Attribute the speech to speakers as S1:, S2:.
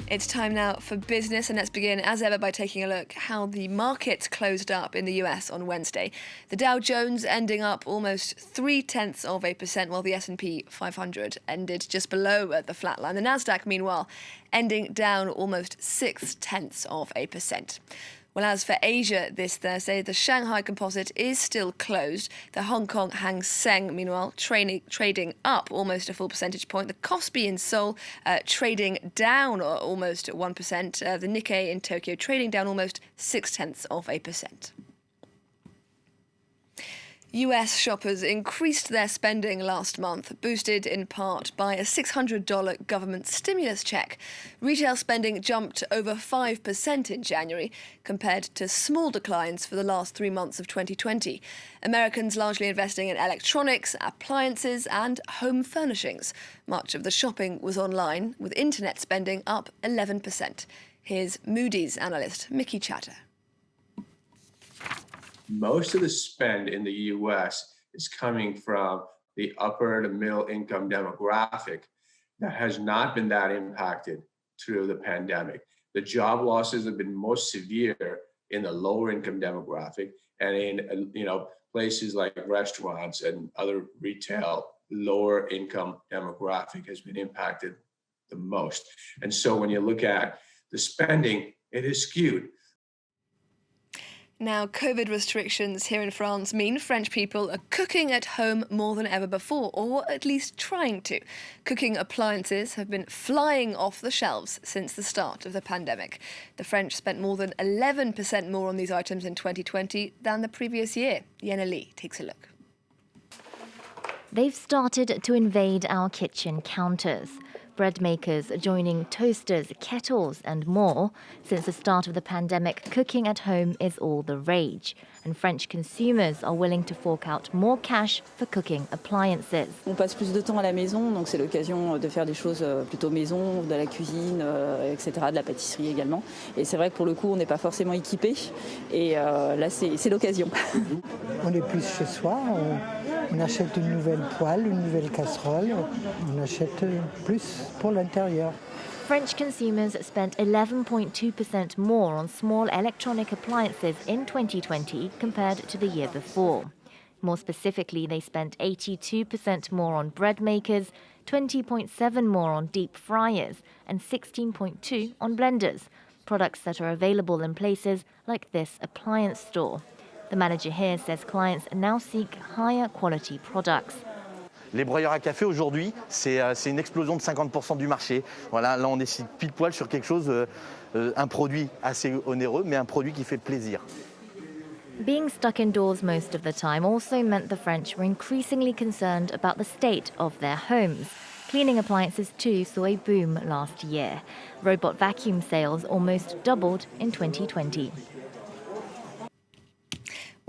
S1: It's time now for business, and let's begin as ever by taking a look how the markets closed up in the US on Wednesday. The Dow Jones ending up almost 0.3%, while the S&P 500 ended just below at the flat line. The Nasdaq, meanwhile, ending down almost 0.6%. Well, as for Asia this Thursday, the Shanghai Composite is still closed. The Hong Kong Hang Seng, meanwhile, trading up almost a full percentage point. The Kospi in Seoul trading down almost 1%. The Nikkei in Tokyo trading down almost 0.6%. US shoppers increased their spending last month, boosted in part by a $600 government stimulus check. Retail spending jumped over 5% in January, compared to small declines for the last 3 months of 2020. Americans largely investing in electronics, appliances and home furnishings. Much of the shopping was online, with internet spending up 11%. Here's Moody's analyst Mickey Chatter.
S2: Most of the spend in the US is coming from the upper to middle income demographic that has not been that impacted through the pandemic. The job losses have been most severe in the lower income demographic, and in places like restaurants and other retail, lower income demographic has been impacted the most. And so when you look at the spending, it is skewed.
S1: Now, COVID restrictions here in France mean French people are cooking at home more than ever before, or at least trying to. Cooking appliances have been flying off the shelves since the start of the pandemic. The French spent more than 11% more on these items in 2020 than the previous year. Yenna Lee takes a look.
S3: They've started to invade our kitchen counters. Bread makers joining toasters, kettles and more. Since the start of the pandemic, cooking at home is all the rage. And French consumers are willing to fork out more cash for cooking appliances.
S4: On passe plus de temps à la maison, donc c'est l'occasion de faire des choses plutôt maison, de la cuisine, etc., de la pâtisserie également. Et c'est vrai que pour le coup, on n'est pas forcément équipé. Et là, c'est l'occasion.
S5: On est plus chez soi. On achète une nouvelle poêle, une nouvelle casserole. On achète plus pour l'intérieur.
S3: French consumers spent 11.2% more on small electronic appliances in 2020 compared to the year before. More specifically, they spent 82% more on bread makers, 20.7% more on deep fryers, and 16.2% on blenders, products that are available in places like this appliance store. The manager here says clients now seek higher quality products.
S6: Les broyeurs à café aujourd'hui, c'est une explosion de 50% du marché. Voilà, là on est pile poil sur quelque chose, un produit assez onéreux, mais un produit qui fait plaisir.
S3: Being stuck indoors most of the time also meant the French were increasingly concerned about the state of their homes. Cleaning appliances too saw a boom last year. Robot vacuum sales almost doubled in 2020.